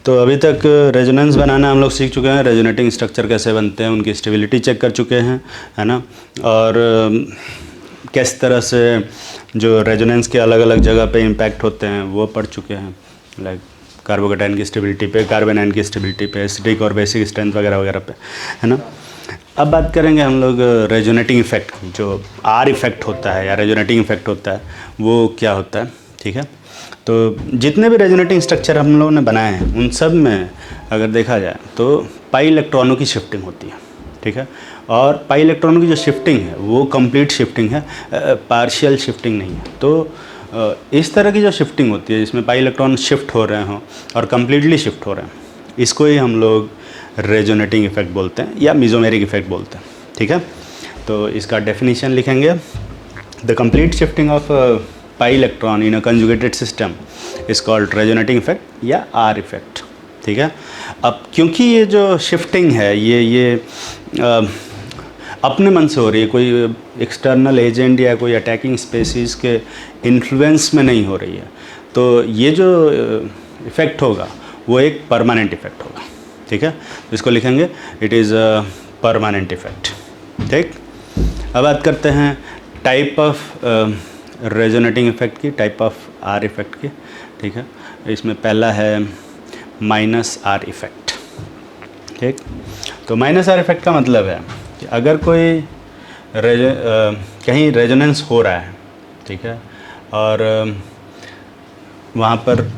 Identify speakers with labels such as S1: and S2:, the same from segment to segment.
S1: तो अभी तक रेजोनेंस बनाना हम लोग सीख चुके हैं, रेजोनेटिंग स्ट्रक्चर कैसे बनते हैं, उनकी स्टेबिलिटी चेक कर चुके हैं, है ना। और किस तरह से जो रेजोनेंस के अलग अलग जगह पे इम्पैक्ट होते हैं वो पढ़ चुके हैं, लाइक कार्बोकेटाइन की स्टेबिलिटी पे, कार्बन आयन की स्टेबिलिटी पे, एसिडिक और बेसिक स्ट्रेंथ वगैरह वगैरह पे, है ना। अब बात करेंगे हम लोग रेजोनेटिंग इफेक्ट की। जो आर इफेक्ट होता है या रेजोनेटिंग इफेक्ट होता है वो क्या होता है, ठीक है। तो जितने भी रेजोनेटिंग स्ट्रक्चर हम लोगों ने बनाए हैं उन सब में अगर देखा जाए तो पाई इलेक्ट्रॉनों की शिफ्टिंग होती है, ठीक है। और पाई इलेक्ट्रॉनों की जो शिफ्टिंग है वो कंप्लीट शिफ्टिंग है, पार्शियल शिफ्टिंग नहीं है। तो इस तरह की जो शिफ्टिंग होती है जिसमें पाई इलेक्ट्रॉन शिफ्ट हो रहे हों और कम्प्लीटली शिफ्ट हो रहे हैं, इसको ही हम लोग रेजोनेटिंग इफेक्ट बोलते हैं या मेसोमेरिक इफेक्ट बोलते हैं, ठीक है। तो इसका डेफिनेशन लिखेंगे, the complete shifting of pi electron in a conjugated system is called resonating effect या आर इफेक्ट, ठीक है। अब क्योंकि ये जो शिफ्टिंग है ये अपने मन से हो रही है, कोई एक्सटर्नल एजेंट या कोई अटैकिंग स्पेसीज़ के इन्फ्लुएंस में नहीं हो रही है, तो ये जो इफ़ेक्ट होगा वो एक परमानेंट इफ़ेक्ट होगा, ठीक है। तो इसको लिखेंगे it is a permanent effect, ठीक। अब बात करते हैं टाइप ऑफ रेजोनेटिंग इफ़ेक्ट की, टाइप ऑफ आर इफ़ेक्ट की, ठीक है। इसमें पहला है माइनस आर इफ़ेक्ट, ठीक। तो माइनस आर इफ़ेक्ट का मतलब है कि अगर कोई कहीं रेजोनेंस हो रहा है, ठीक है, और वहाँ पर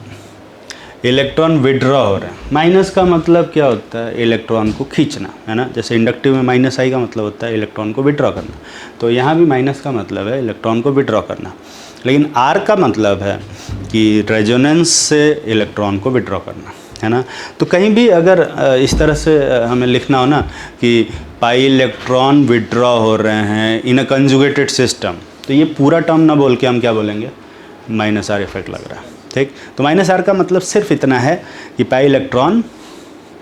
S1: इलेक्ट्रॉन विड्रॉ हो रहा है। माइनस का मतलब क्या होता है, इलेक्ट्रॉन को खींचना, है ना। जैसे इंडक्टिव में माइनस आई का मतलब होता है इलेक्ट्रॉन को विड्रॉ करना, तो यहाँ भी माइनस का मतलब है इलेक्ट्रॉन को विड्रॉ करना। लेकिन आर का मतलब है कि रेजोनेंस से इलेक्ट्रॉन को विड्रॉ करना, है ना। तो कहीं भी अगर इस तरह से हमें लिखना हो ना कि पाई इलेक्ट्रॉन विड्रॉ हो रहे हैं इन अ कंजुगेटेड सिस्टम, तो ये पूरा टर्म ना बोल के हम क्या बोलेंगे, माइनस आर इफेक्ट लग रहा है, ठीक। तो माइनस आर का मतलब सिर्फ इतना है कि पाई इलेक्ट्रॉन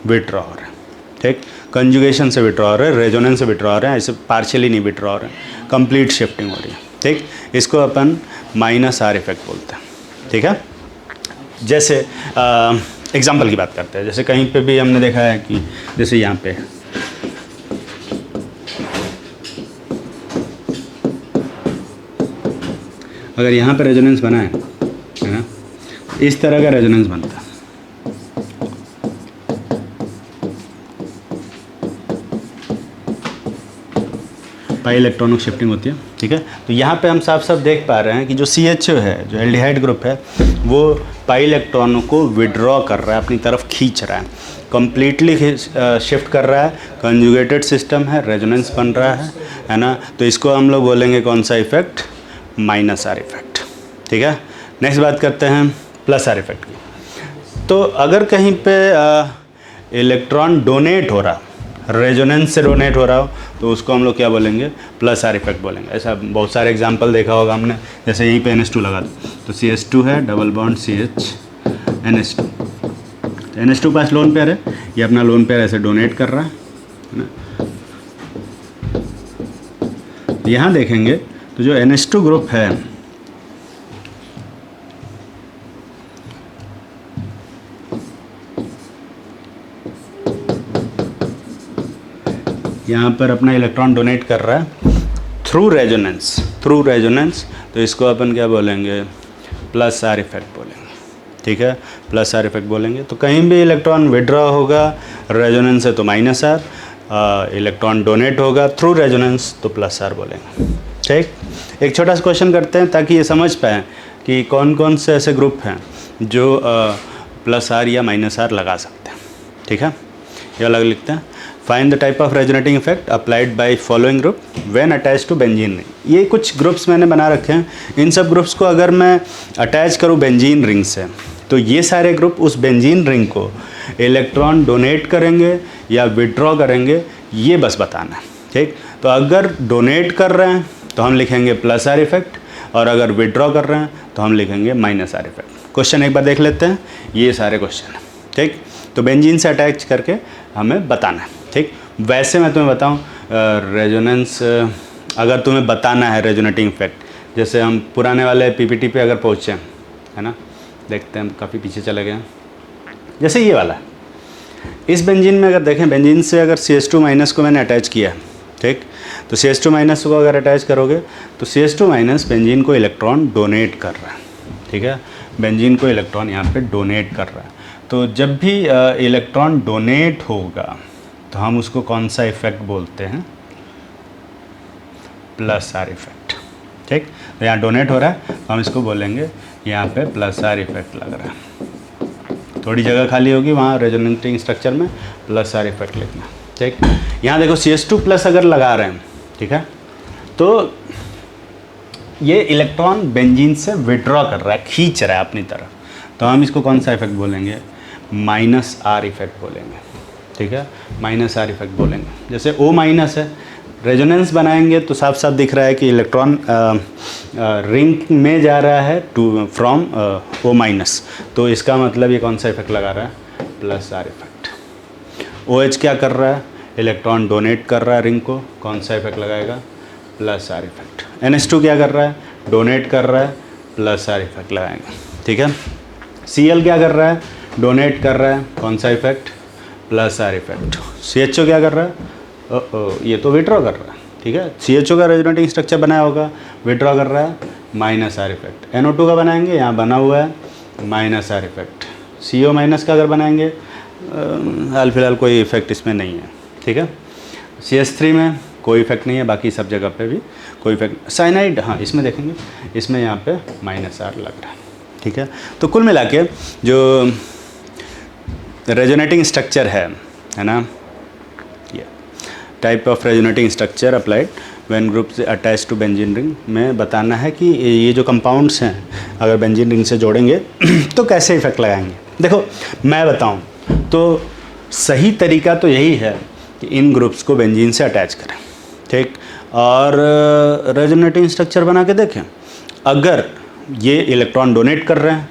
S1: विड्रॉ हो रहे हैं, ठीक। कंजुगेशन से विड्रॉ हो रहे हैं, रेजोनेंस से विड्रॉ हो रहे हैं, ऐसे पार्शियली नहीं विड्रॉ हो रहे हैं, कंप्लीट शिफ्टिंग हो रही है, ठीक। इसको अपन माइनस आर इफेक्ट बोलते हैं, ठीक है। जैसे एग्जाम्पल की बात करते हैं, जैसे कहीं पे भी हमने देखा है कि जैसे यहाँ पे अगर यहाँ पे रेजोनेंस बना है ना, इस तरह का रेजोनेंस बनता है, पाई इलेक्ट्रॉनों की शिफ्टिंग होती है, ठीक है। तो यहाँ पे हम साफ साफ देख पा रहे हैं कि जो CHO है, जो एल्डिहाइड ग्रुप है, वो पाई इलेक्ट्रॉनों को विड्रॉ कर रहा है, अपनी तरफ खींच रहा है, कम्प्लीटली शिफ्ट कर रहा है, कंजुगेटेड सिस्टम है, रेजोनेंस बन रहा है ना। तो इसको हम लोग बोलेंगे कौन सा इफेक्ट, माइनस आर इफेक्ट, ठीक है। नेक्स्ट बात करते हैं प्लस आर इफेक्ट की। तो अगर कहीं पे इलेक्ट्रॉन डोनेट हो रहा, रेजोनेंस से डोनेट हो रहा हो, तो उसको हम लोग क्या बोलेंगे, प्लस आर इफेक्ट बोलेंगे। ऐसा बहुत सारे एग्जांपल देखा होगा हमने, जैसे यहीं पे NH2 लगा दो तो CH2 है, डबल बॉन्ड CH NH2, तो NH2 पास लोन पेयर है, ये अपना लोन पेयर ऐसे डोनेट कर रहा है ना। यहाँ देखेंगे तो जो NH2 ग्रुप है यहाँ पर अपना इलेक्ट्रॉन डोनेट कर रहा है थ्रू रेजोनेंस, तो इसको अपन क्या बोलेंगे, प्लस आर इफेक्ट बोलेंगे, ठीक है। प्लस आर इफेक्ट बोलेंगे। तो कहीं भी इलेक्ट्रॉन विड्रॉ होगा रेजोनेंस है तो माइनस आर, इलेक्ट्रॉन डोनेट होगा थ्रू रेजोनेंस तो प्लस आर बोलेंगे, ठीक। एक छोटा सा क्वेश्चन करते हैं ताकि ये समझ पाएँ कि कौन कौन से ऐसे ग्रुप हैं जो प्लस आर या माइनस आर लगा सकते हैं, ठीक है। ये अलग लिखते हैं, find the type of resonating effect applied by following group when attach to benzene ring. ये कुछ ग्रुप्स मैंने बना रखे हैं, इन सब ग्रुप्स को अगर मैं अटैच करूँ बेंजीन रिंग से, तो ये सारे ग्रुप उस बेंजीन रिंग को इलेक्ट्रॉन डोनेट करेंगे या विड्रॉ करेंगे, ये बस बताना है, ठीक। तो अगर डोनेट कर रहे हैं तो हम लिखेंगे प्लस आर इफेक्ट, और अगर विड्रॉ कर रहे हैं तो हम लिखेंगे माइनस आर इफेक्ट। क्वेश्चन एक बार देख लेते हैं, ये सारे क्वेश्चन हैं, ठीक। तो बेंजीन से अटैच करके हमें बताना है, ठीक। वैसे मैं तुम्हें बताऊं, रेजोनेंस अगर तुम्हें बताना है रेजोनेटिंग इफेक्ट, जैसे हम पुराने वाले PPT पे अगर पहुँचे, है ना, देखते हैं, काफ़ी पीछे चले गए हैं। जैसे ये वाला, इस बेंजीन में अगर देखें, बेंजीन से अगर CH2 माइनस को मैंने अटैच किया है, ठीक, तो CH2 माइनस को अगर अटैच करोगे तो CH2 माइनस बेंजीन को इलेक्ट्रॉन डोनेट कर रहा है, ठीक है, बेंजीन को इलेक्ट्रॉन यहाँ पे डोनेट कर रहा है। तो जब भी इलेक्ट्रॉन डोनेट होगा तो हम उसको कौन सा इफेक्ट बोलते हैं? प्लस आर इफेक्ट, ठीक। तो यहाँ डोनेट हो रहा है तो हम इसको बोलेंगे यहाँ पे प्लस आर इफेक्ट लग रहा है। थोड़ी जगह खाली होगी वहाँ रेजोनेटिंग स्ट्रक्चर में, प्लस आर इफेक्ट लिखना, ठीक। यहाँ देखो CH2 प्लस अगर लगा रहे हैं, ठीक है, तो ये इलेक्ट्रॉन बेंजीन से विड्रॉ कर रहा है, खींच रहा है अपनी तरफ, तो हम इसको कौन सा इफेक्ट बोलेंगे? माइनस आर इफेक्ट बोलेंगे, ठीक है, माइनस आर इफेक्ट बोलेंगे। जैसे O माइनस है, रेजोनेंस बनाएंगे तो साफ साफ दिख रहा है कि इलेक्ट्रॉन रिंग में जा रहा है टू फ्रॉम O माइनस, तो इसका मतलब ये कौन सा इफेक्ट लगा रहा है? Plus are effect. OH क्या कर रहा है? इलेक्ट्रॉन डोनेट कर रहा है रिंग को, कौन सा इफेक्ट लगाएगा? Plus are effect. NH2 क्या कर रहा है? डोनेट कर रहा है, प्लस आर इफेक्ट लगाएगा, ठीक है। Cl क्या कर रहा है? डोनेट कर रहा है, कौन सा effect? Plus are effect. CHO क्या कर रहा है? ये तो विड्रॉ कर रहा है, ठीक है। CHO का रेजोनेटिंग स्ट्रक्चर बनाया होगा, विड्रॉ कर रहा है, माइनस आर इफेक्ट। NO2 का बनाएंगे, यहाँ बना हुआ है minus are effect. CO minus का अगर बनाएंगे, हाल फिलहाल कोई इफेक्ट इसमें नहीं है, ठीक है। CH3 में कोई इफेक्ट नहीं है, बाकी सब जगह पे भी कोई इफेक्ट। साइनाइड, हाँ इसमें देखेंगे, इसमें यहाँ पे माइनस आर लग रहा है, ठीक है। तो कुल मिला के जो रेजोनेटिंग स्ट्रक्चर है ना, ये type of resonating structure applied when groups attach to benzene ring में बताना है कि ये जो कंपाउंड्स हैं अगर बेंजीन रिंग से जोड़ेंगे तो कैसे इफेक्ट लगाएंगे। देखो मैं बताऊं तो सही तरीका तो यही है कि इन ग्रुप्स को बेंजीन से अटैच करें, ठीक, और रेजोनेटिंग स्ट्रक्चर बना के देखें। अगर ये इलेक्ट्रॉन डोनेट कर रहे हैं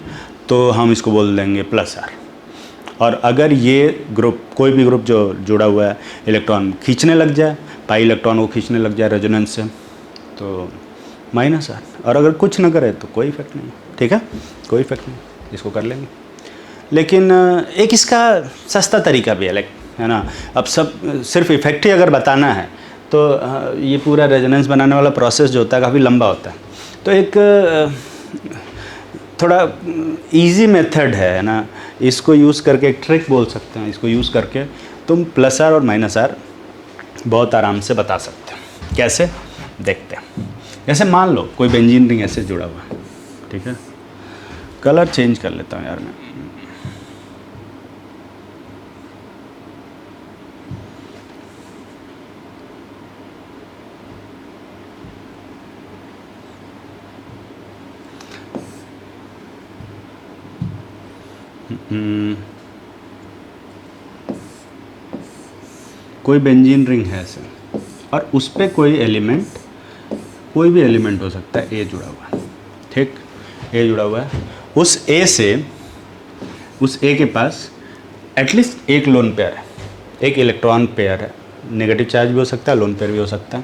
S1: तो हम इसको बोल देंगे प्लस आर, और अगर ये ग्रुप, कोई भी ग्रुप जो जुड़ा हुआ है, इलेक्ट्रॉन खींचने लग जाए, पाई इलेक्ट्रॉन को खींचने लग जाए रेजोनेंस से, तो माइनस आर। और अगर कुछ ना करे तो कोई इफेक्ट नहीं, ठीक है, कोई इफेक्ट नहीं, इसको कर लेंगे। लेकिन एक इसका सस्ता तरीका भी है ना। अब सब सिर्फ इफेक्ट ही अगर बताना है तो ये पूरा रेजोनेंस बनाने वाला प्रोसेस जो होता है काफ़ी लंबा होता है। तो एक थोड़ा इजी मेथड है ना, इसको यूज़ करके, एक ट्रिक बोल सकते हैं, इसको यूज़ करके तुम प्लस आर और माइनस आर बहुत आराम से बता सकते हो। कैसे, देखते हैं। जैसे मान लो कोई बेंजीन रिंग ऐसे जुड़ा हुआ है, ठीक है, कलर चेंज कर लेता हूँ यार मैं। कोई बेंजीन रिंग है ऐसे और उस पर कोई एलिमेंट, कोई भी एलिमेंट हो सकता है, ए जुड़ा हुआ है, ठीक, ए जुड़ा हुआ है। उस ए से, उस ए के पास एटलीस्ट एक लोन पेयर है, एक इलेक्ट्रॉन पेयर है, नेगेटिव चार्ज भी हो सकता है, लोन पेयर भी हो सकता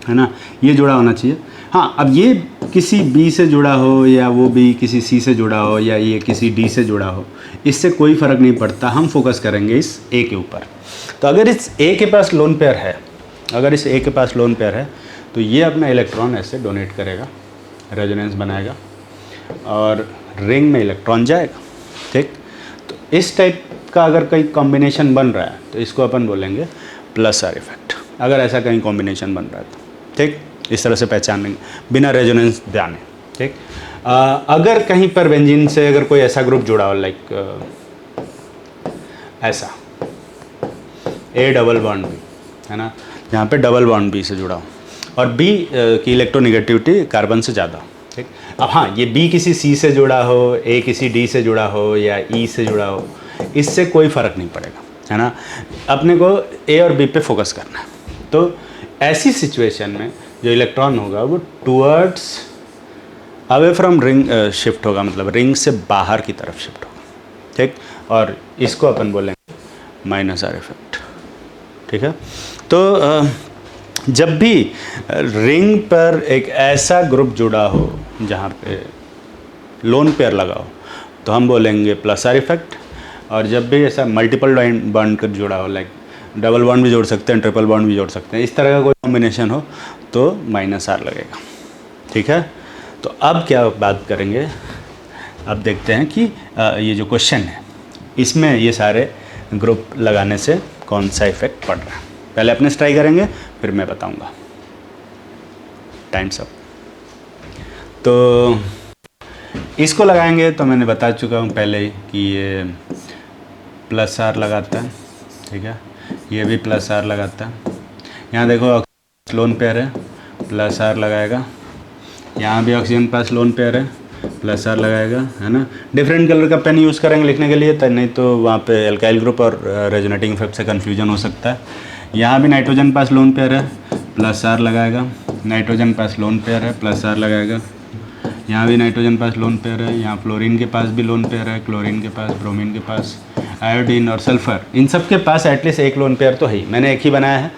S1: है ना, ये जुड़ा होना चाहिए। हाँ, अब ये किसी बी से जुड़ा हो या वो भी किसी सी से जुड़ा हो या ये किसी डी से जुड़ा हो, इससे कोई फ़र्क नहीं पड़ता, हम फोकस करेंगे इस ए के ऊपर। तो अगर इस ए के पास लोन पेयर है, अगर इस ए के पास लोन पेयर है तो ये अपना इलेक्ट्रॉन ऐसे डोनेट करेगा, रेजोनेंस बनाएगा और रिंग में इलेक्ट्रॉन जाएगा, ठीक। तो इस टाइप का अगर कोई कॉम्बिनेशन बन रहा है तो इसको अपन बोलेंगे प्लस आर इफेक्ट, अगर ऐसा कहीं कॉम्बिनेशन बन रहा है तो, ठीक। इस तरह से पहचान लेंगे बिना रेजोनेंस जाने, ठीक। अगर कहीं पर बेंजीन से अगर कोई ऐसा ग्रुप जुड़ा हो, लाइक ऐसा ए डबल बॉन्ड बी, है ना, यहाँ पे डबल बॉन्ड बी से जुड़ा हो और बी की इलेक्ट्रोनेगेटिविटी कार्बन से ज़्यादा, ठीक। अब हाँ, ये बी किसी सी से जुड़ा हो, ए किसी डी से जुड़ा हो या ई से जुड़ा हो, इससे कोई फ़र्क नहीं पड़ेगा, है ना। अपने को ए और बी पे फोकस करना है। तो ऐसी सिचुएशन में जो इलेक्ट्रॉन होगा वो towards away from ring shift होगा, मतलब रिंग से बाहर की तरफ शिफ्ट होगा, ठीक। और इसको अपन बोलेंगे माइनस आर इफेक्ट, ठीक है। तो जब भी रिंग पर एक ऐसा ग्रुप जुड़ा हो जहाँ पे लोन पेयर लगा हो तो हम बोलेंगे प्लस आर इफेक्ट, और जब भी ऐसा मल्टीपल बॉन्ड कर जुड़ा हो, लाइक डबल बॉन्ड भी जोड़ सकते हैं, ट्रिपल बॉन्ड भी जोड़ सकते हैं, इस तरह का कोई कॉम्बिनेशन हो तो -R लगेगा। ठीक है, तो अब क्या बात करेंगे, अब देखते हैं कि ये जो क्वेश्चन है इसमें ये सारे ग्रुप लगाने से कौन सा इफेक्ट पड़ रहा है। पहले अपने ट्राई करेंगे, फिर मैं बताऊंगा। Times up. तो इसको लगाएंगे तो मैंने बता चुका हूँ पहले ही कि ये +R लगाता है। ठीक है, ये भी +R लगाता है। यहाँ देखो लोन पेयर है, +R लगाएगा। यहाँ भी ऑक्सीजन पास लोन पेयर है, +R लगाएगा, है ना। डिफरेंट कलर का पेन यूज़ करेंगे लिखने के लिए, तो नहीं तो वहाँ पे एल्काइल ग्रुप और रेजोनेटिंग इफेक्ट से कन्फ्यूजन हो सकता है। यहाँ भी नाइट्रोजन पास लोन पेयर है, +R लगाएगा। नाइट्रोजन पास लोन पेयर है, +R लगाएगा। यहाँ भी नाइट्रोजन पास लोन पेयर है, यहाँ फ्लोरीन के पास भी लोन पेयर है, क्लोरीन के पास, ब्रोमीन के पास, आयोडीन और सल्फ़र, इन सब के पास एटलीस्ट एक लोन पेयर तो है ही। मैंने एक ही बनाया है,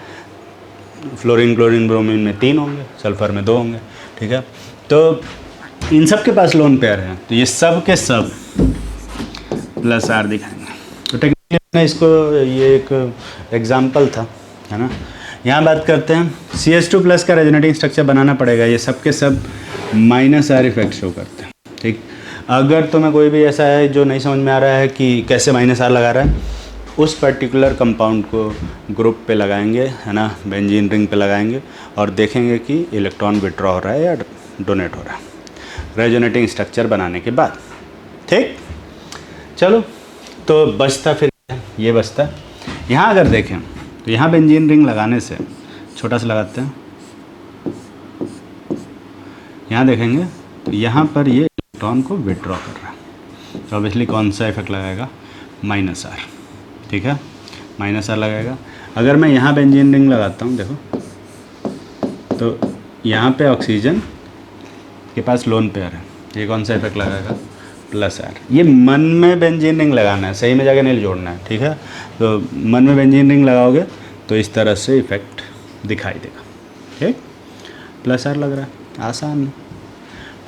S1: फ्लोरीन, क्लोरीन, ब्रोमीन में 3 होंगे, सल्फ़र में 2 होंगे। ठीक है, तो इन सब के पास लोन पेयर है, तो ये सब के सब +R दिखाएंगे। तो टेक्निकली इसको, ये एक एग्जाम्पल था, है ना। यहाँ बात करते हैं CH2+ का रेजोनेटिंग स्ट्रक्चर बनाना पड़ेगा। ये सब के सब -R इफेक्ट शो करते हैं। ठीक, अगर तुम्हें कोई भी ऐसा है जो नहीं समझ में आ रहा है कि कैसे -R लगा रहा है, उस पर्टिकुलर कंपाउंड को ग्रुप पे लगाएंगे, है ना, बेंजीन रिंग पे लगाएंगे और देखेंगे कि इलेक्ट्रॉन विड्रॉ हो रहा है या डोनेट हो रहा है रेजोनेटिंग स्ट्रक्चर बनाने के बाद। ठीक, चलो, तो बचता फिर ये बचता। यहाँ अगर देखें तो यहाँ बेंजीन रिंग लगाने से, छोटा सा लगाते हैं, यहाँ देखेंगे तो यहाँ पर ये इलेक्ट्रॉन को विड्रॉ कर रहा है। तो ऑब्वियसली कौन सा इफेक्ट लगाएगा, -R। ठीक है, -R लगाएगा। अगर मैं यहाँ बेंजीन रिंग लगाता हूँ, देखो, तो यहाँ पे ऑक्सीजन के पास लोन पेयर है, ये कौन सा इफेक्ट लगाएगा, +R। ये मन में बेंजीन रिंग लगाना है, सही में जाके नहीं जोड़ना है। ठीक है, तो मन में बेंजीन रिंग लगाओगे तो इस तरह से इफेक्ट दिखाई देगा। ठीक, +R लग रहा है, आसान है।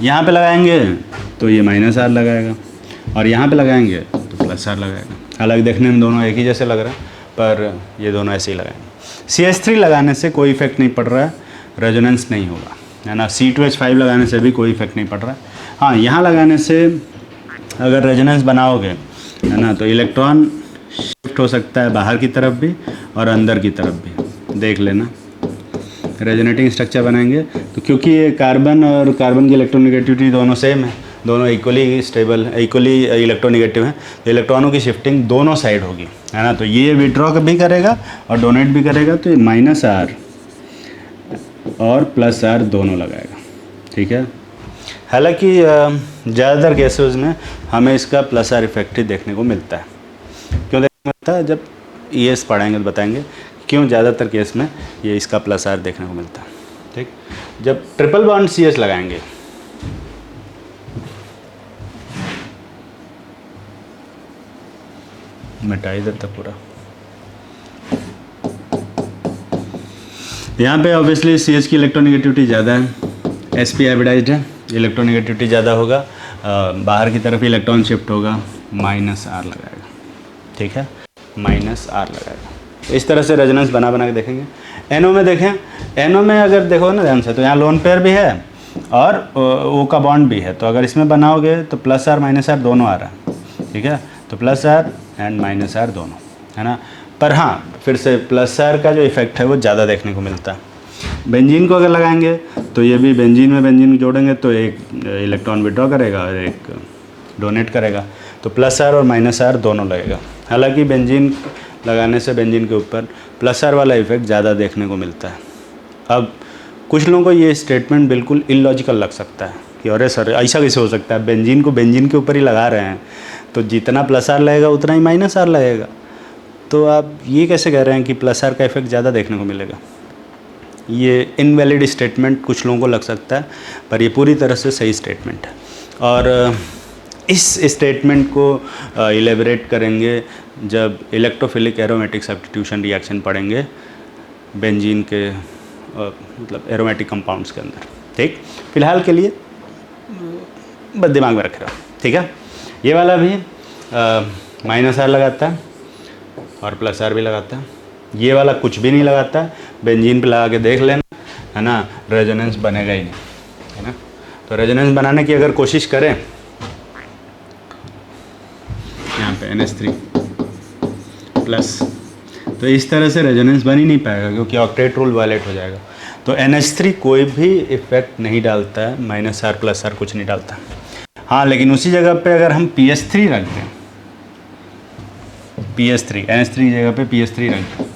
S1: यहाँ पे लगाएंगे तो ये -R लगाएगा, और यहाँ पे लगाएंगे तो +R लगाएगा। हालांकि देखने में दोनों एक ही जैसे लग रहा है, पर ये दोनों ऐसे ही लगाएंगे। CH3 लगाने से कोई इफेक्ट नहीं पड़ रहा है, रेजोनेंस नहीं होगा, है ना। C2H5 लगाने से भी कोई इफेक्ट नहीं पड़ रहा है। हाँ, यहाँ लगाने से अगर रेजोनेंस बनाओगे, है ना, तो इलेक्ट्रॉन शिफ्ट हो सकता है बाहर की तरफ भी और अंदर की तरफ भी। देख लेना, रेजोनेटिंग स्ट्रक्चर बनाएंगे तो, क्योंकि ये कार्बन और कार्बन की इलेक्ट्रोनेगेटिविटी दोनों सेम है, दोनों इक्वली स्टेबल, इक्वली इलेक्ट्रोनेगेटिव हैं, तो इलेक्ट्रॉनों की शिफ्टिंग दोनों साइड होगी, है ना। तो ये विड्रॉ भी करेगा और डोनेट भी करेगा, तो -R और +R दोनों लगाएगा। ठीक है, हालांकि ज़्यादातर केसेस में हमें इसका +R इफेक्ट ही देखने को मिलता है। क्यों देखने को मिलता है, जब ES पढ़ाएंगे तो बताएंगे क्यों ज़्यादातर केस में ये इसका +R देखने को मिलता है। ठीक, जब ट्रिपल बॉन्ड CH लगाएंगे, मिटाई देता पूरा, यहाँ पे ऑब्वियसली CH की इलेक्ट्रोनेगेटिविटी ज़्यादा है, sp हाइब्रिडाइज्ड है, इलेक्ट्रोनेगेटिविटी ज़्यादा होगा, बाहर की तरफ इलेक्ट्रॉन शिफ्ट होगा, -R लगाएगा। ठीक है, -R लगाएगा। इस तरह से रेजोनेंस बना के देखेंगे। NO में देखें, NO में अगर देखो ना ध्यान से, तो यहाँ लोन पेयर भी है और O का बॉन्ड भी है, तो अगर इसमें बनाओगे तो +R -R दोनों आ रहा है। ठीक है, तो +R एंड -R दोनों, है ना। पर हाँ, फिर से +R का जो इफेक्ट है वो ज़्यादा देखने को मिलता है। बेंजीन को अगर लगाएंगे तो ये भी बेंजीन में बेंजीन जोड़ेंगे तो एक इलेक्ट्रॉन विड्रॉ करेगा और एक डोनेट करेगा, तो +R और -R दोनों लगेगा। हालांकि बेंजीन लगाने से बेंजीन के ऊपर +R वाला इफेक्ट ज़्यादा देखने को मिलता है। अब कुछ लोगों को ये स्टेटमेंट बिल्कुल इलॉजिकल लग सकता है कि अरे सर ऐसा कैसे हो सकता है, बेंजीन को बेंजीन के ऊपर ही लगा रहे हैं, तो जितना +R लगेगा उतना ही -R लगेगा, तो आप ये कैसे कह रहे हैं कि +R का इफेक्ट ज़्यादा देखने को मिलेगा। ये इनवैलिड स्टेटमेंट कुछ लोगों को लग सकता है, पर ये पूरी तरह से सही स्टेटमेंट है। और इस स्टेटमेंट को इलेबरेट करेंगे जब इलेक्ट्रोफिलिक एरोमेटिक सब्स्टिट्यूशन रिएक्शन पढ़ेंगे बेंजीन के मतलब एरोमेटिक कंपाउंड्स के अंदर। ठीक, फिलहाल के लिए बस दिमाग में रख रहा हूँ। ठीक है, ये वाला भी माइनस आर लगाता है और प्लस आर भी लगाता है। ये वाला कुछ भी नहीं लगाता है, बेंजीन पे लगा के देख लेना, है ना, रेजोनेंस बनेगा ही नहीं, है ना। तो रेजोनेंस बनाने की अगर कोशिश करें, यहाँ पे NH3 प्लस, तो इस तरह से रेजोनेंस बन ही नहीं पाएगा क्योंकि ऑक्टेट रूल वायलेट हो जाएगा। तो NH3 कोई भी इफेक्ट नहीं डालता है, माइनस आर प्लस आर कुछ नहीं डालता। हाँ, लेकिन उसी जगह पे अगर हम PS3 रख दें, PS3 NH3 की जगह पे PS3 रख दें,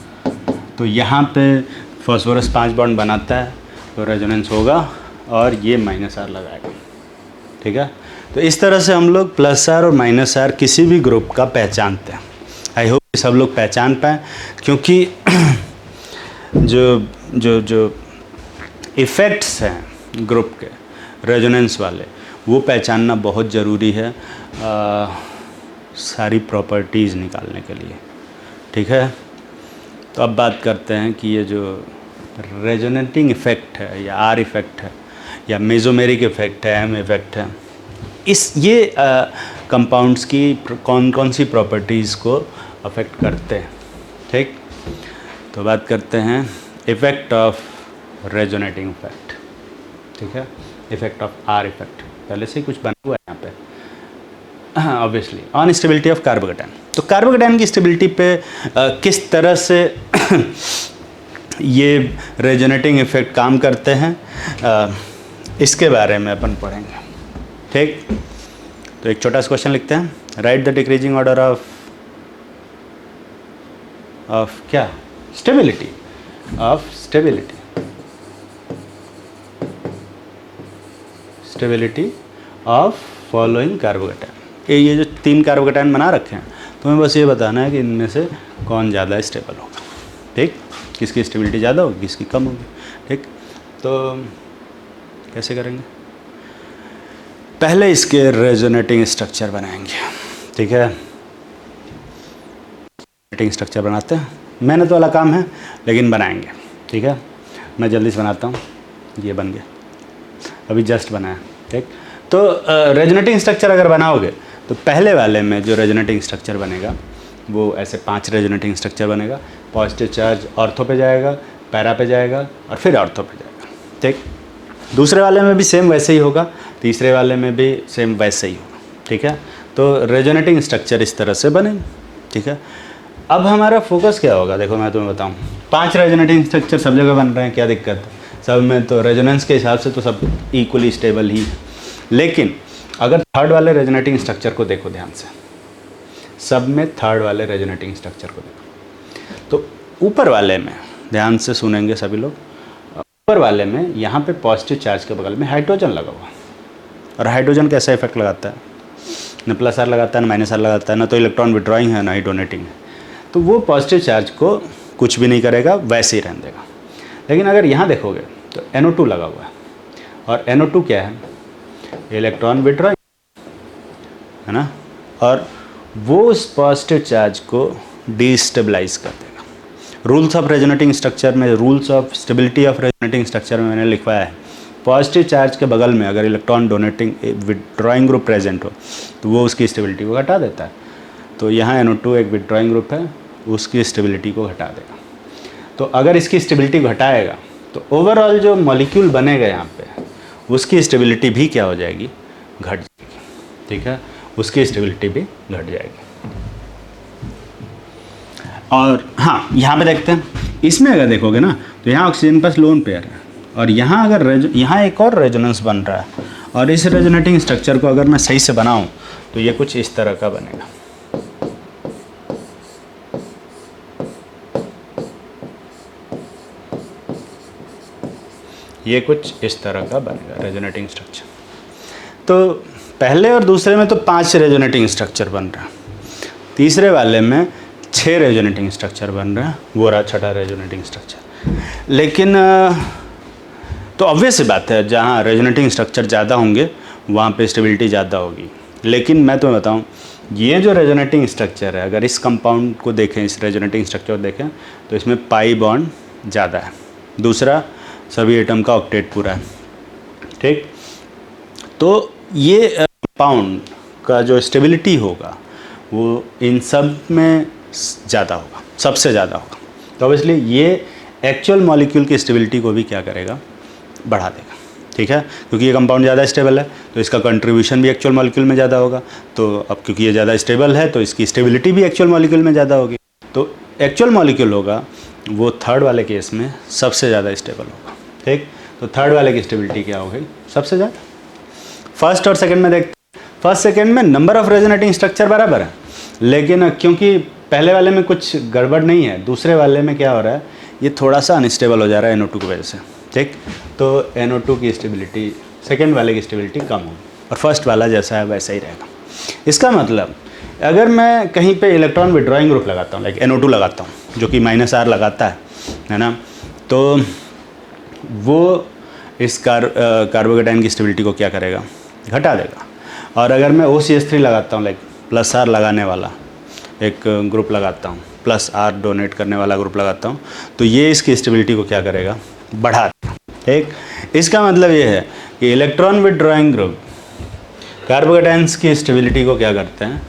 S1: तो यहाँ पे फॉस्फोरस 5 बॉन्ड बनाता है, तो रेजोनेंस होगा और ये माइनस आर लगाएगा, ठीक है। तो इस तरह से हम लोग प्लस आर और माइनस आर किसी भी ग्रुप का पहचानते हैं। आई होप सब लोग पहचान पाएँ, क्योंकि जो इफ़ेक्ट्स हैं ग्रुप के रेजोनेंस वाले, वो पहचानना बहुत ज़रूरी है सारी प्रॉपर्टीज़ निकालने के लिए, ठीक है। तो अब बात करते हैं कि ये जो रेजोनेटिंग इफ़ेक्ट है या आर इफ़ेक्ट है या मेसोमेरिक इफ़ेक्ट है, एम इफ़ेक्ट है, ये कंपाउंड्स की कौन कौन सी प्रॉपर्टीज़ को अफेक्ट करते हैं, ठीक। तो बात करते हैं इफ़ेक्ट ऑफ रेजोनेटिंग इफ़ेक्ट, ठीक है। इफ़ेक्ट ऑफ आर इफ़ेक्ट पहले से ही कुछ बना हुआ है यहाँ पे, obviously on stability of carbocation. तो कार्बोकेटाइन की स्टेबिलिटी पे किस तरह से ये रेजोनेटिंग इफ़ेक्ट काम करते हैं, इसके बारे में अपन पढ़ेंगे, ठीक। तो एक छोटा सा क्वेश्चन लिखते हैं, write the decreasing order of क्या, stability of stability of following carbocation. ये जो 3 कार्बोकेटाइन बना रखे हैं, तुम्हें बस ये बताना है कि इनमें से कौन ज़्यादा स्टेबल होगा, ठीक। किसकी स्टेबिलिटी ज़्यादा होगी, किसकी कम होगी, ठीक। तो कैसे करेंगे, पहले इसके रेजोनेटिंग स्ट्रक्चर बनाएंगे, ठीक है। रेजोनेटिंग स्ट्रक्चर बनाते हैं, मेहनत वाला काम है लेकिन बनाएंगे, ठीक है। मैं जल्दी से बनाता हूँ, ये बन गया, अभी जस्ट बनाया, ठीक। तो रेजोनेटिंग स्ट्रक्चर अगर बनाओगे तो पहले वाले में जो रेजोनेटिंग स्ट्रक्चर बनेगा वो ऐसे 5 रेजोनेटिंग स्ट्रक्चर बनेगा। पॉजिटिव चार्ज ऑर्थो पे जाएगा, पैरा पे जाएगा और फिर ऑर्थो पे जाएगा, ठीक। दूसरे वाले में भी सेम वैसे ही होगा, तीसरे वाले में भी सेम वैसे ही होगा, ठीक है। तो रेजोनेटिंग स्ट्रक्चर इस तरह से बनेंगे, ठीक है। अब हमारा फोकस क्या होगा, देखो मैं तुम्हें बताऊँ, 5 रेजोनेटिंग स्ट्रक्चर सब जगह बन रहे हैं, क्या दिक्कत है, सब में तो रेजोनेंस के हिसाब से तो सब इक्वली स्टेबल ही। लेकिन अगर थर्ड वाले रेजोनेटिंग स्ट्रक्चर को देखो ध्यान से, सब में थर्ड वाले रेजोनेटिंग स्ट्रक्चर को देखो, तो ऊपर वाले में ध्यान से सुनेंगे सभी लोग, ऊपर वाले में यहाँ पे पॉजिटिव चार्ज के बगल में हाइड्रोजन लगा हुआ, और हाइड्रोजन कैसा इफेक्ट लगाता है, न प्लस आर लगाता है, न माइनस आर लगाता है, ना तो इलेक्ट्रॉन विड्रॉइंग है, ना ही डोनेटिंग है। तो वो पॉजिटिव चार्ज को कुछ भी नहीं करेगा, वैसे ही रहने देगा। लेकिन अगर यहाँ देखोगे तो NO2 लगा हुआ है, और NO2 क्या है, इलेक्ट्रॉन विड्रॉइंग, है ना, और वो उस पॉजिटिव चार्ज को डिस्टेबलाइज कर देगा। रूल्स ऑफ रेजोनेटिंग स्ट्रक्चर में, rules of stability of resonating structure में मैंने लिखवाया है, पॉजिटिव चार्ज के बगल में अगर electron donating withdrawing group present हो तो वो उसकी स्टेबिलिटी को घटा देता है। तो यहाँ NO2 एक विड्रॉइंग ग्रुप है, उसकी स्टेबिलिटी को घटा देगा। तो अगर इसकी स्टेबिलिटी घटाएगा तो ओवरऑल जो मॉलिक्यूल बनेगा यहाँ पे, उसकी स्टेबिलिटी भी क्या हो जाएगी, घट जाएगी, ठीक है, उसकी स्टेबिलिटी भी घट जाएगी। और हाँ, यहाँ पे देखते हैं, इसमें अगर देखोगे ना तो यहाँ ऑक्सीजन पास लोन पेयर है, और यहाँ अगर यहाँ एक और रेजोनेंस बन रहा है, और इस रेजोनेटिंग स्ट्रक्चर को अगर मैं सही से बनाऊँ तो ये कुछ इस तरह का बनेगा। ये कुछ इस तरह का बनेगा रेजोनेटिंग स्ट्रक्चर। तो पहले और दूसरे में तो 5 रेजोनेटिंग स्ट्रक्चर बन रहा है, तीसरे वाले में 6 रेजोनेटिंग स्ट्रक्चर बन रहा है, वो रहा छठा रेजोनेटिंग स्ट्रक्चर। लेकिन तो ऑब्वियस सी बात है, जहाँ रेजोनेटिंग स्ट्रक्चर ज़्यादा होंगे वहाँ पे स्टेबिलिटी ज़्यादा होगी। लेकिन मैं तुम्हें बताऊँ, ये जो रेजोनेटिंग स्ट्रक्चर है, अगर इस कंपाउंड को देखें, इस रेजोनेटिंग स्ट्रक्चर को देखें तो इसमें पाई बॉन्ड ज़्यादा है, दूसरा सभी एटम का ऑक्टेट पूरा है, ठीक। तो ये कंपाउंड का जो स्टेबिलिटी होगा वो इन सब में ज़्यादा होगा, सबसे ज़्यादा होगा। तो ऑब्वियसली ये एक्चुअल मॉलिक्यूल की स्टेबिलिटी को भी क्या करेगा, बढ़ा देगा, ठीक है, क्योंकि ये कंपाउंड ज़्यादा स्टेबल है तो इसका कंट्रीब्यूशन भी एक्चुअल मॉलिक्यूल में ज़्यादा होगा। तो अब क्योंकि ये ज़्यादा स्टेबल है तो इसकी स्टेबिलिटी भी एक्चुअल मॉलिक्यूल में ज़्यादा होगी। तो एक्चुअल मॉलिक्यूल होगा वो थर्ड वाले केस में सबसे ज़्यादा स्टेबल होगा, ठीक। तो थर्ड वाले की स्टेबिलिटी क्या हो गई, सबसे ज़्यादा। फर्स्ट और सेकंड में देखते हैं, फर्स्ट सेकंड में नंबर ऑफ रेजोनेटिंग स्ट्रक्चर बराबर है, लेकिन क्योंकि पहले वाले में कुछ गड़बड़ नहीं है, दूसरे वाले में क्या हो रहा है, ये थोड़ा सा अनस्टेबल हो जा रहा है NO2 की वजह से, ठीक। तो NO2 की स्टेबिलिटी सेकेंड वाले की स्टेबिलिटी कम होगी और फर्स्ट वाला जैसा है वैसा ही रहेगा। इसका मतलब अगर मैं कहीं पे इलेक्ट्रॉन विड्रॉइंग ग्रुप लगाता हूँ, लाइक NO2 लगाता हूँ, जो कि -R लगाता है ना, तो वो इस कार्बोकेटाइन की स्टेबिलिटी को क्या करेगा, घटा देगा। और अगर मैं OCH3 लगाता हूँ, लाइक +R लगाने वाला एक ग्रुप लगाता हूँ, +R डोनेट करने वाला ग्रुप लगाता हूँ, तो ये इसकी स्टेबिलिटी को क्या करेगा, बढ़ा देगा, ठीक। इसका मतलब ये है कि इलेक्ट्रॉन विड्रॉइंग ग्रुप कार्बोकेटाइन्स की स्टेबिलिटी को क्या करते हैं,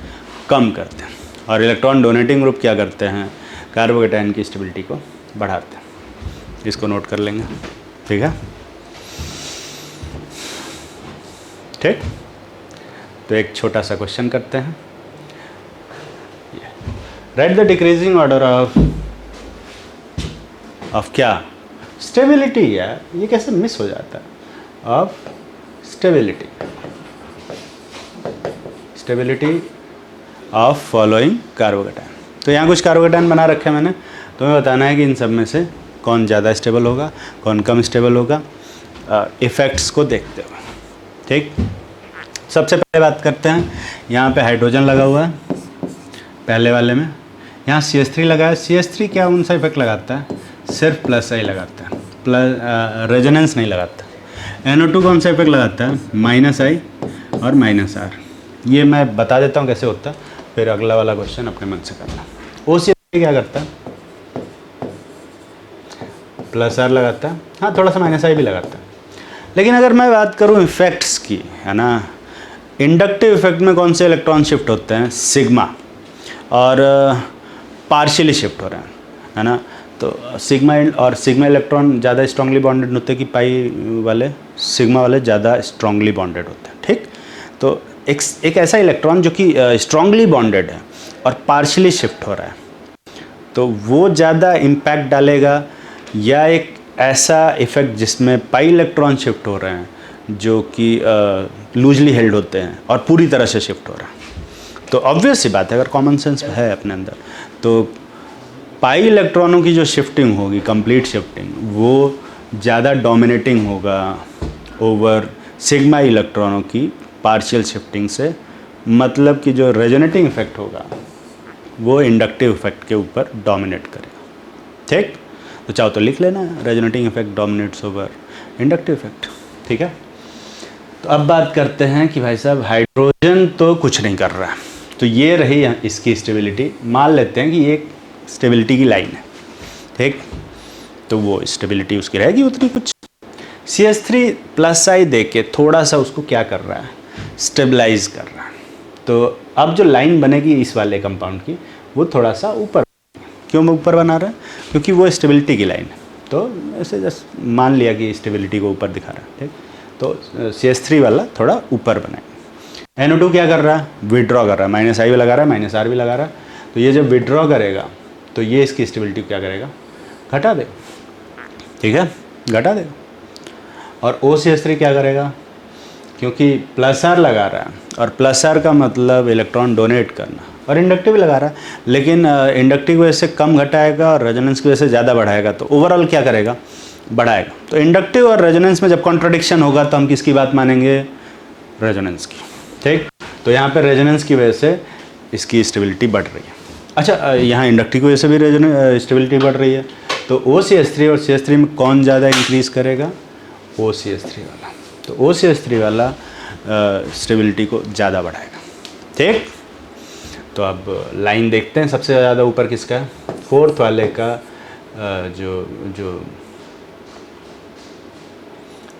S1: कम करते हैं, और इलेक्ट्रॉन डोनेटिंग ग्रुप क्या करते हैं, कार्बोकेटाइन की स्टेबिलिटी को बढ़ाते हैं। इसको नोट कर लेंगे, ठीक है, ठीक। तो एक छोटा सा क्वेश्चन करते हैं, write the decreasing order of क्या, स्टेबिलिटी। यार ये कैसे मिस हो जाता है, of stability, stability of following carbocation. तो यहाँ कुछ कार्बोकेटाइन बना रखे हैं मैंने, तुम्हें बताना है कि इन सब में से कौन ज़्यादा स्टेबल होगा, कौन कम स्टेबल होगा, इफ़ेक्ट्स को देखते हुए, ठीक। सबसे पहले बात करते हैं, यहाँ पे हाइड्रोजन लगा हुआ है पहले वाले में, यहाँ CH3 लगा है। CH3 क्या कौन सा इफेक्ट लगाता है, सिर्फ +I लगाता है, रेजोनेंस नहीं लगाता। NO2 कौन सा इफेक्ट लगाता है, -I और -R। ये मैं बता देता हूँ कैसे होता है, फिर अगला वाला क्वेश्चन अपने मन से करना। OCH3 क्या करता है, +R लगाता है, हाँ थोड़ा सा -I भी लगाता है। लेकिन अगर मैं बात करूँ इफेक्ट्स की, है ना, इंडक्टिव इफेक्ट में कौन से इलेक्ट्रॉन शिफ्ट होते हैं, सिग्मा, और पार्शियली शिफ्ट हो रहे हैं, है ना। तो सिग्मा इलेक्ट्रॉन ज़्यादा स्ट्रांगली बॉन्डेड होते हैं कि पाई वाले, सिग्मा वाले ज़्यादा स्ट्रांगली बॉन्डेड होते हैं, ठीक। तो एक ऐसा इलेक्ट्रॉन जो कि स्ट्रांगली बॉन्डेड है और पार्शियली शिफ्ट हो रहा है, तो वो ज़्यादा इम्पैक्ट डालेगा, या एक ऐसा इफेक्ट जिसमें पाई इलेक्ट्रॉन शिफ्ट हो रहे हैं जो कि लूजली हेल्ड होते हैं और पूरी तरह से शिफ्ट हो रहा है। तो ऑब्वियस सी बात है, अगर कॉमन सेंस है अपने अंदर, तो पाई इलेक्ट्रॉनों की जो शिफ्टिंग होगी, कंप्लीट शिफ्टिंग, वो ज़्यादा डोमिनेटिंग होगा ओवर सिग्मा इलेक्ट्रॉनों की पार्शियल शिफ्टिंग से। मतलब कि जो रेजोनेटिंग इफेक्ट होगा वो इंडक्टिव इफेक्ट के ऊपर डोमिनेट करेगा, ठीक। तो चाहो तो लिख लेना, resonating effect dominates over inductive effect, ठीक है। तो अब बात करते हैं कि भाई साहब हाइड्रोजन तो कुछ नहीं कर रहा है, तो ये रही इसकी स्टेबिलिटी। मान लेते हैं कि ये स्टेबिलिटी की लाइन है, ठीक। तो वो स्टेबिलिटी उसकी रहेगी उतनी कुछ। CH3+I दे के थोड़ा सा उसको क्या कर रहा है, स्टेबलाइज कर रहा है। तो अब जो लाइन बनेगी इस वाले कंपाउंड की, वो थोड़ा सा ऊपर, क्यों ऊपर बना रहा है, क्योंकि वो स्टेबिलिटी की लाइन है। तो ऐसे जस्ट मान लिया कि स्टेबिलिटी को ऊपर दिखा रहा है, ठीक। तो CH3 वाला थोड़ा ऊपर बनाए। NO2 क्या कर रहा है, विड्रॉ कर रहा है, -I भी लगा रहा है, -R भी लगा रहा है। तो ये जब विड्रॉ करेगा तो ये इसकी स्टेबिलिटी क्या करेगा, घटा देगा, ठीक है, घटा देगा। और OCH3 क्या करेगा, क्योंकि +R लगा रहा है, और +R का मतलब इलेक्ट्रॉन डोनेट करना, और इंडक्टिव लगा रहा है, लेकिन इंडक्टिव की वजह से कम घटाएगा और रेजोनेंस की वजह से ज़्यादा बढ़ाएगा, तो ओवरऑल क्या करेगा, बढ़ाएगा। तो इंडक्टिव और रेजोनेंस में जब कॉन्ट्रडिक्शन होगा तो हम किसकी बात मानेंगे, रेजोनेंस की, ठीक। तो यहाँ पे रेजोनेंस की वजह से इसकी स्टेबिलिटी बढ़ रही है। अच्छा, यहाँ इंडक्टिव की वजह से भी स्टेबिलिटी बढ़ रही है। तो OCH3 और CH3 में कौन ज़्यादा इंक्रीज़ करेगा, OCH3 वाला। तो OCH3 वाला स्टेबिलिटी को ज़्यादा बढ़ाएगा, ठीक। तो अब लाइन देखते हैं, सबसे ज़्यादा ऊपर किसका है, फोर्थ वाले का जो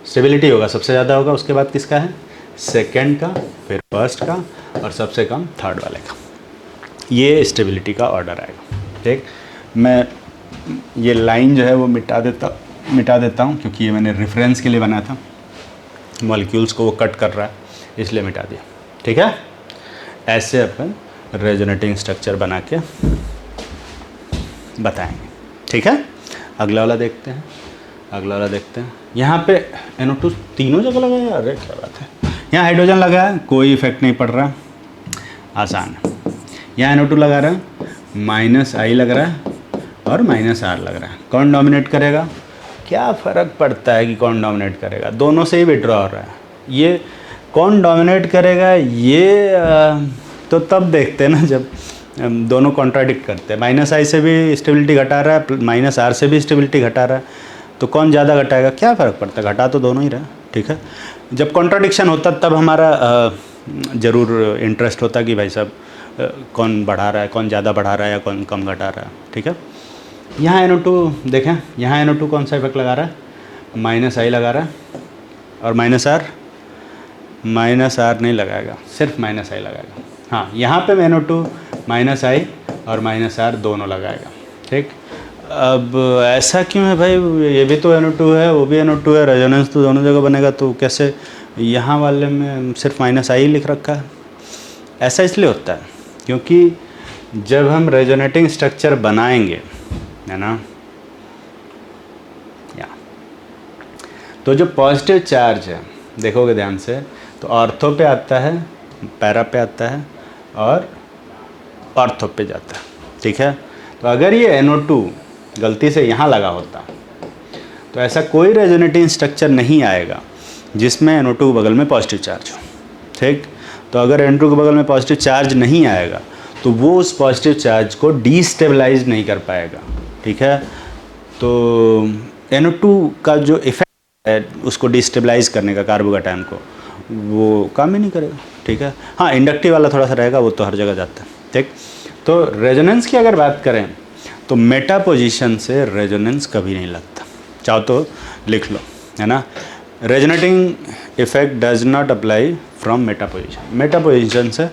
S1: स्टेबिलिटी होगा सबसे ज़्यादा होगा, उसके बाद किसका है, सेकंड का, फिर फर्स्ट का, और सबसे कम थर्ड वाले का, ये स्टेबिलिटी का ऑर्डर आएगा। ठीक, मैं ये लाइन जो है वो मिटा देता हूँ क्योंकि ये मैंने रेफरेंस के लिए बनाया था, मॉलिक्यूल्स को वो कट कर रहा है इसलिए मिटा दिया। ठीक है, ऐसे अपन रेजोनेटिंग स्ट्रक्चर बना के बताएंगे। ठीक है, अगला वाला देखते हैं। यहाँ पे NO2 तीनों जगह लगा है, अरे क्या बात है। यहाँ हाइड्रोजन लगा है, कोई इफेक्ट नहीं पड़ रहा, आसान है। यहाँ NO2 लगा रहा है, -I लग रहा है और -R लग रहा है। कौन डोमिनेट करेगा? क्या फ़र्क पड़ता है कि कौन डोमिनेट करेगा, दोनों से ही विड्रॉ हो रहा है। ये कौन डोमिनेट करेगा ये तो तब देखते हैं ना जब दोनों कॉन्ट्राडिक्ट करते हैं। -I से भी स्टेबिलिटी घटा रहा है, -R से भी स्टेबिलिटी घटा रहा है, तो कौन ज़्यादा घटाएगा? क्या फ़र्क पड़ता है, घटा तो दोनों ही रहा। ठीक है, जब कॉन्ट्राडिक्शन होता तब हमारा ज़रूर इंटरेस्ट होता कि भाई साहब कौन बढ़ा रहा है, कौन ज़्यादा बढ़ा रहा है या कौन कम घटा रहा है। ठीक है, यहाँ NO2 देखें, यहाँ NO2 कौन सा इफेक्ट लगा रहा है? -I लगा रहा है और -R नहीं लगाएगा, सिर्फ -I लगाएगा। हाँ, यहाँ पे NO2 -I और -R दोनों लगाएगा। ठीक, अब ऐसा क्यों है भाई, ये भी तो NO2 है, वो भी NO2 है, रेजोनेंस तो दोनों जगह बनेगा, तो कैसे यहाँ वाले में सिर्फ -I लिख रखा है? ऐसा इसलिए होता है क्योंकि जब हम रेजोनेटिंग स्ट्रक्चर बनाएंगे, है ना, या तो जो पॉजिटिव चार्ज है देखोगे ध्यान से, तो ऑर्थो पे आता है, पैरा पे आता है और ऑर्थो पे जाता है। ठीक है, तो अगर ये NO2 गलती से यहाँ लगा होता तो ऐसा कोई रेजोनेटिंग स्ट्रक्चर नहीं आएगा जिसमें NO2 बगल में पॉजिटिव चार्ज हो। ठीक, तो अगर NO2 के बगल में पॉजिटिव चार्ज नहीं आएगा तो वो उस पॉजिटिव चार्ज को डीस्टेबलाइज नहीं कर पाएगा। ठीक है, तो NO2 का जो इफेक्ट है उसको डिस्टेबलाइज करने का, कार्बोकैटायन को, वो काम ही नहीं करेगा। ठीक है, हाँ इंडक्टिव वाला थोड़ा सा रहेगा, वो तो हर जगह जाता है। ठीक, तो रेजोनेंस की अगर बात करें तो मेटा पोजीशन से रेजोनेंस कभी नहीं लगता, चाहो तो लिख लो, है ना। Resonating effect does not apply from Meta position. Meta position से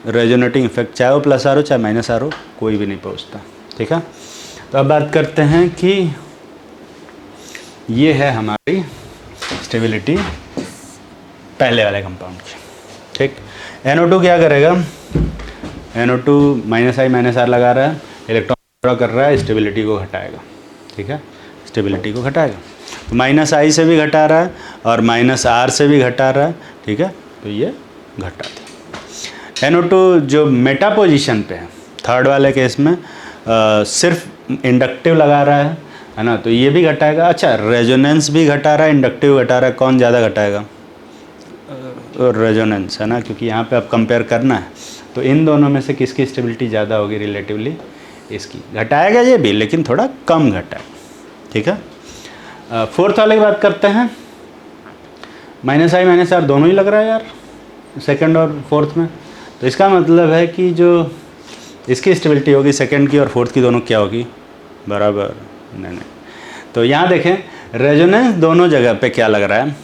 S1: रेजोनेटिंग इफेक्ट चाहे वो +R हो चाहे -R हो, कोई भी नहीं पहुँचता। ठीक है, तो अब बात करते हैं कि ये है हमारी स्टेबिलिटी पहले वाले कंपाउंड की। ठीक, NO2 क्या करेगा? NO2 -I -R लगा रहा है, इलेक्ट्रॉन ड्रॉ कर रहा है, स्टेबिलिटी को घटाएगा। ठीक है, स्टेबिलिटी को घटाएगा, तो -I से भी घटा रहा है और -R से भी घटा रहा है। ठीक है, तो ये घटा दिया। NO2 जो मेटा पोजीशन पे है, थर्ड वाले केस में सिर्फ इंडक्टिव लगा रहा है ना, तो ये भी घटाएगा। अच्छा, रेजोनेंस भी घटा रहा है, इंडक्टिव घटा रहा है, कौन ज़्यादा घटाएगा? रेजोनेंस, है ना, क्योंकि यहाँ पे अब कंपेयर करना है, तो इन दोनों में से किसकी स्टेबिलिटी ज़्यादा होगी रिलेटिवली? इसकी। घटाएगा ये भी, लेकिन थोड़ा कम घटाएगा। ठीक है, फोर्थ वाले की बात करते हैं। -I -R दोनों ही लग रहा है यार, सेकंड और फोर्थ में, तो इसका मतलब है कि जो इसकी स्टेबिलिटी होगी सेकंड की और फोर्थ की दोनों क्या होगी? बराबर। नहीं, तो यहाँ देखें, रेजोनेंस दोनों जगह पे क्या लग रहा है?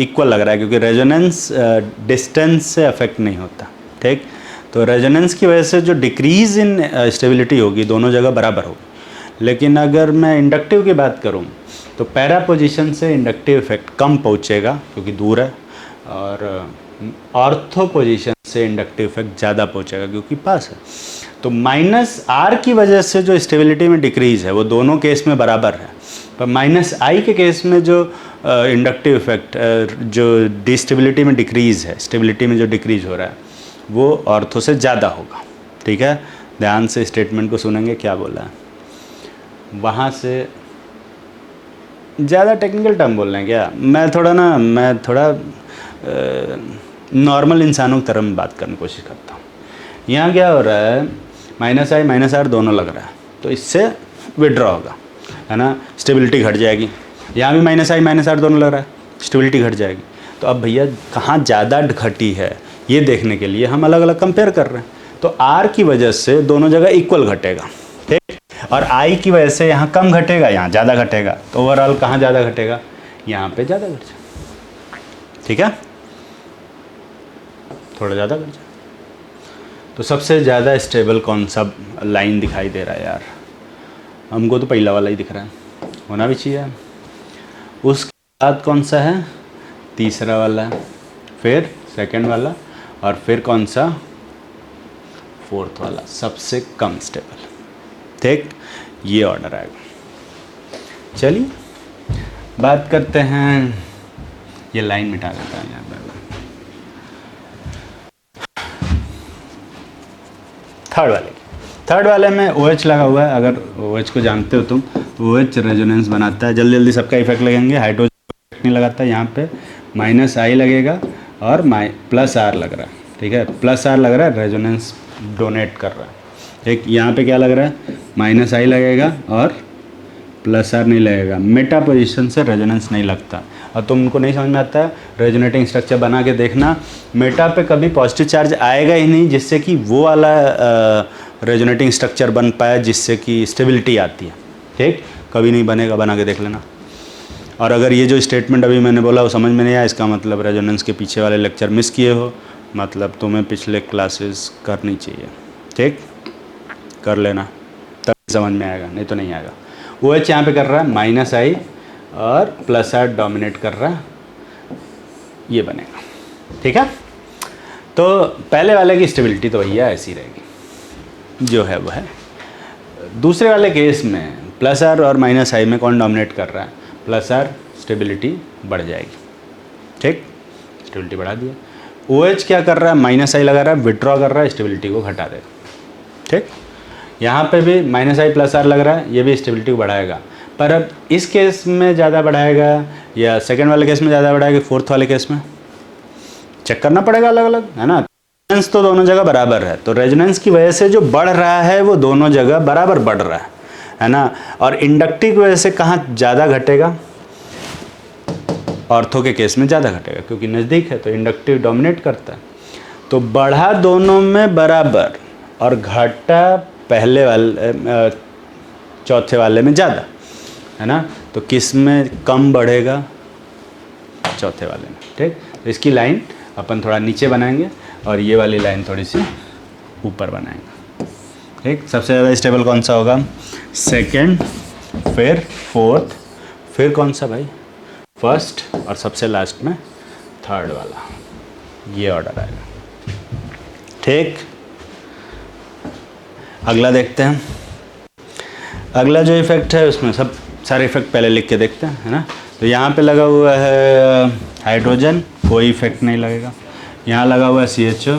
S1: इक्वल लग रहा है, क्योंकि रेजोनेंस डिस्टेंस से अफेक्ट नहीं होता। ठीक, तो रेजोनेंस की वजह से जो डिक्रीज़ इन स्टेबिलिटी होगी दोनों जगह बराबर होगी। लेकिन अगर मैं इंडक्टिव की बात करूं तो पैरा पोजीशन से इंडक्टिव इफेक्ट कम पहुंचेगा क्योंकि दूर है, और ऑर्थो पोजीशन से इंडक्टिव इफेक्ट ज़्यादा पहुंचेगा क्योंकि पास है। तो -R की वजह से जो स्टेबिलिटी में डिक्रीज़ है वो दोनों केस में बराबर है, पर -I के केस में जो इंडक्टिव इफेक्ट जो डिस्टेबिलिटी में डिक्रीज़ है, स्टेबिलिटी में जो डिक्रीज़ हो रहा है वो ऑर्थो से ज़्यादा होगा। ठीक है, ध्यान से स्टेटमेंट को सुनेंगे क्या बोला है। वहाँ से ज़्यादा टेक्निकल टर्म बोल रहे हैं क्या? मैं थोड़ा नॉर्मल इंसानों की तरह में बात करने की कोशिश करता हूँ। यहाँ क्या हो रहा है? -I -R दोनों लग रहा है, तो इससे विड्रॉ होगा, है ना, स्टेबिलिटी घट जाएगी। यहाँ भी -I -R दोनों लग रहा है, स्टेबिलिटी घट जाएगी। तो अब भैया कहाँ ज़्यादा घटी है ये देखने के लिए हम अलग अलग कंपेयर कर रहे हैं। तो R की वजह से दोनों जगह इक्वल घटेगा, ठीक, और I की वजह से यहाँ कम घटेगा, यहाँ ज़्यादा घटेगा। तो ओवरऑल कहाँ ज़्यादा घटेगा? यहाँ पे ज़्यादा घट जाएगा। ठीक है, थोड़ा ज़्यादा घट जाएगा। तो सबसे ज़्यादा स्टेबल कौन सा लाइन दिखाई दे रहा है यार? हमको तो पहला वाला ही दिख रहा है, होना भी चाहिए। उसके बाद कौन सा है? तीसरा वाला, फिर सेकंड वाला, और फिर कौन सा? फोर्थ वाला, सबसे कम स्टेबल। ठीक, ये ऑर्डर आएगा। चलिए बात करते हैं, ये लाइन मिटा देता है यहाँ पर। थर्ड वाले में OH लगा हुआ है। अगर OH को जानते हो तुम, OH रेजोनेंस बनाता है। जल्दी जल्दी सबका इफेक्ट लगेंगे। हाइड्रोजन इफेक्ट नहीं लगाता। यहाँ पे -I लगेगा और +R लग रहा है। ठीक है, +R लग रहा है, रेजोनेंस डोनेट कर रहा है। ठीक, यहाँ पे क्या लग रहा है? -I लगेगा और +R नहीं लगेगा। मेटा पोजीशन से रेजोनेंस नहीं लगता। और तुमको नहीं समझ में आता है, रेजोनेटिंग स्ट्रक्चर बना के देखना, मेटा पे कभी पॉजिटिव चार्ज आएगा ही नहीं, जिससे कि वो वाला रेजोनेटिंग स्ट्रक्चर बन पाए जिससे कि स्टेबिलिटी आती है। ठीक, कभी नहीं बनेगा, बना के देख लेना। और अगर ये जो स्टेटमेंट अभी मैंने बोला वो समझ में नहीं आया, इसका मतलब रेजोनेंस के पीछे वाले लेक्चर मिस किए हो, मतलब तुम्हें पिछले क्लासेस करनी चाहिए। ठीक, कर लेना, तब समझ में आएगा, नहीं तो नहीं आएगा। OH यहाँ पे कर रहा है -I और +R डोमिनेट कर रहा है, ये बनेगा। ठीक है, तो पहले वाले की स्टेबिलिटी तो भैया ऐसी रहेगी जो है वो है। दूसरे वाले केस में +R और -I में कौन डोमिनेट कर रहा है? +R, स्टेबिलिटी बढ़ जाएगी। ठीक, स्टेबिलिटी बढ़ा दिया। OH क्या कर रहा है? -I लगा रहा है, विड्रॉ कर रहा है, स्टेबिलिटी को घटा देगा। ठीक, यहाँ पे भी -I +R लग रहा है, ये भी स्टेबिलिटी को बढ़ाएगा। पर अब इस केस में ज़्यादा बढ़ाएगा या सेकंड वाले केस में ज़्यादा बढ़ाएगा, फोर्थ वाले केस में चेक करना पड़ेगा अलग अलग, है ना। रेजोनेंस तो दोनों जगह बराबर है, तो रेजोनेंस की वजह से जो बढ़ रहा है वो दोनों जगह बराबर बढ़ रहा है ना। और इंडक्टिव की वजह से कहाँ ज़्यादा घटेगा? ऑर्थो के केस में ज़्यादा घटेगा, क्योंकि नज़दीक है तो इंडक्टिव डोमिनेट करता है। तो बढ़ा दोनों में बराबर और घटा पहले वाले चौथे वाले में ज़्यादा, है ना। तो किस में कम बढ़ेगा? चौथे वाले में। ठीक, तो इसकी लाइन अपन थोड़ा नीचे बनाएंगे और ये वाली लाइन थोड़ी सी ऊपर बनाएंगे। ठीक, सबसे ज़्यादा स्टेबल कौन सा होगा? सेकंड, फिर फोर्थ, फिर कौन सा भाई? फर्स्ट, और सबसे लास्ट में थर्ड वाला। ये ऑर्डर आएगा। ठीक, अगला देखते हैं। अगला जो इफेक्ट है उसमें सब सारे इफेक्ट पहले लिख के देखते हैं, है ना। तो यहाँ पे लगा हुआ है हाइड्रोजन, कोई इफेक्ट नहीं लगेगा। यहाँ लगा हुआ है CHO,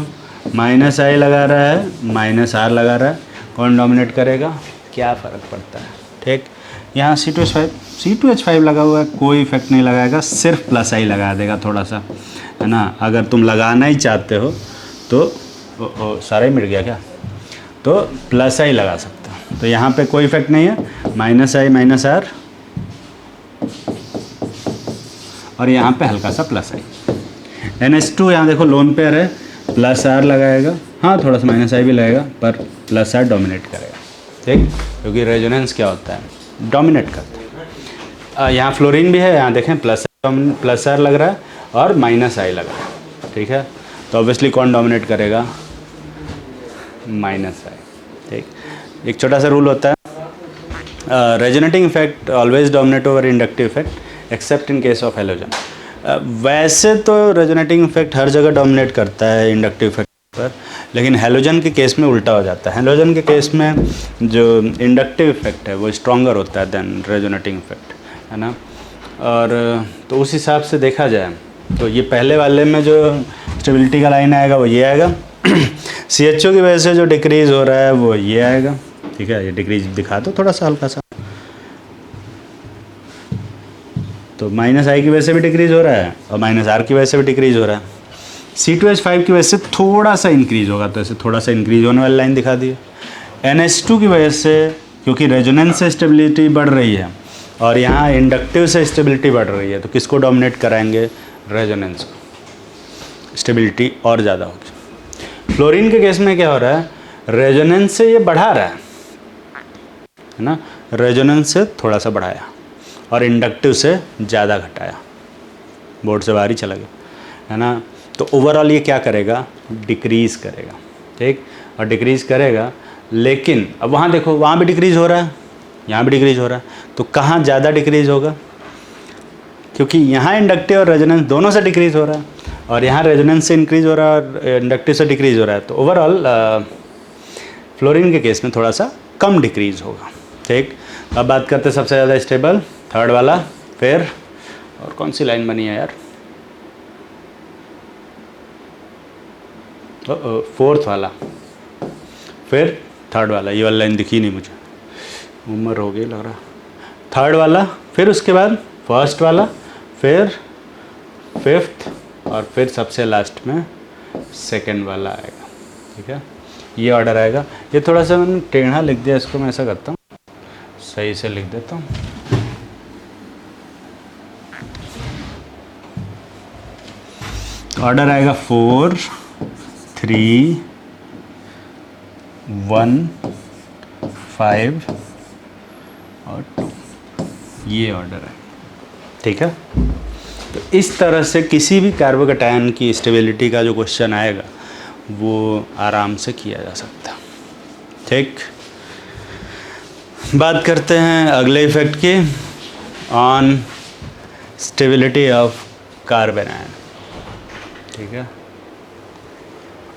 S1: -I लगा रहा है, -R लगा रहा है, कौन डोमिनेट करेगा? क्या फ़र्क पड़ता है। ठीक, यहाँ C2H5 लगा हुआ है, कोई इफेक्ट नहीं लगाएगा, सिर्फ +I लगा देगा थोड़ा सा, है ना। अगर तुम लगाना ही चाहते हो तो सारा ही मिट गया क्या? तो +I लगा सकते हो। तो यहाँ पे कोई इफेक्ट नहीं है, -I -R, और यहाँ पे हल्का सा +I। NH2 यहाँ देखो लोन पेयर है, +R लगाएगा, हाँ थोड़ा सा -I भी लगेगा, पर +R डोमिनेट करेगा। ठीक, क्योंकि रेजोनेंस क्या होता है? डोमिनेट करता है। यहाँ फ्लोरीन भी है, यहाँ देखें +R लग रहा है और -I लग रहा है। ठीक है, तो ऑब्वियसली कौन डोमिनेट करेगा? -I। ठीक, एक छोटा सा रूल होता है, resonating effect always dominate over inductive effect accept in case of halogen. वैसे तो रेजोनेटिंग इफेक्ट हर जगह डोमिनेट करता है इंडक्टिव इफेक्ट पर, लेकिन हेलोजन के केस में उल्टा हो जाता है। हेलोजन के केस में जो इंडक्टिव इफेक्ट है वो स्ट्रॉन्गर होता है देन रेजोनेटिंग इफेक्ट, है ना। और तो उस हिसाब से देखा जाए तो ये पहले वाले में जो स्टेबिलिटी का लाइन आएगा वो ये आएगा। CHO की वजह से जो डिक्रीज़ हो रहा है वो ये आएगा। ठीक है, ये डिक्रीज दिखा दो थोड़ा सा हल्का सा, तो -I की वजह से भी डिक्रीज़ हो रहा है और -R की वजह से भी डिक्रीज़ हो रहा है। C2H5 की वजह से थोड़ा सा इंक्रीज़ होगा, तो ऐसे थोड़ा सा इंक्रीज़ होने वाली लाइन दिखा दी है। NH2 की वजह से, क्योंकि रेजोनेंस से स्टेबिलिटी बढ़ रही है और यहाँ इंडक्टिव से स्टेबिलिटी बढ़ रही है, तो किसको डोमिनेट कराएंगे? रेजोनेंस को, स्टेबिलिटी और ज़्यादा होगी। फ्लोरीन के केस में क्या हो रहा है? रेजोनेंस से ये बढ़ा रहा है ना, रेजोनेंस से थोड़ा सा बढ़ाया और इंडक्टिव से ज़्यादा घटाया, बोर्ड से बाहर ही चला गया, है ना। तो ओवरऑल ये क्या करेगा? डिक्रीज़ करेगा। ठीक, और डिक्रीज़ करेगा, लेकिन अब वहाँ देखो, वहाँ भी डिक्रीज़ हो रहा है, यहाँ भी डिक्रीज़ हो रहा है, तो कहाँ ज़्यादा डिक्रीज़ होगा? क्योंकि यहाँ इंडक्टिव और रेजोनेंस दोनों से डिक्रीज़ हो रहा है, और यहाँ रेजोनेंस से इंक्रीज़ हो रहा है और इंडक्टिव से डिक्रीज़ हो रहा है, तो ओवरऑल फ्लोरीन के केस में थोड़ा सा कम डिक्रीज़ होगा। ठीक, अब बात करते हैं सबसे ज़्यादा स्टेबल, थर्ड वाला, फिर और कौन सी लाइन बनी है यार, फोर्थ वाला, फिर थर्ड वाला, ये वाला लाइन दिखी नहीं मुझे, उम्र हो गई लग रहा, थर्ड वाला, फिर उसके बाद फर्स्ट वाला, फिर फिफ्थ, और फिर सबसे लास्ट में सेकंड वाला आएगा। ठीक है, ये ऑर्डर आएगा। ये थोड़ा सा मैंने टेढ़ा लिख दिया, इसको मैं ऐसा करता हूँ, सही से लिख देता हूँ। ऑर्डर आएगा 4 3 1 5 और 2, ये ऑर्डर है। ठीक है, तो इस तरह से किसी भी कार्बोकैटायन की स्टेबिलिटी का जो क्वेश्चन आएगा वो आराम से किया जा सकता है। ठीक, बात करते हैं अगले इफेक्ट की, on stability of carbon ion. ठीक है,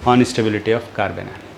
S1: on stability of carbon ion.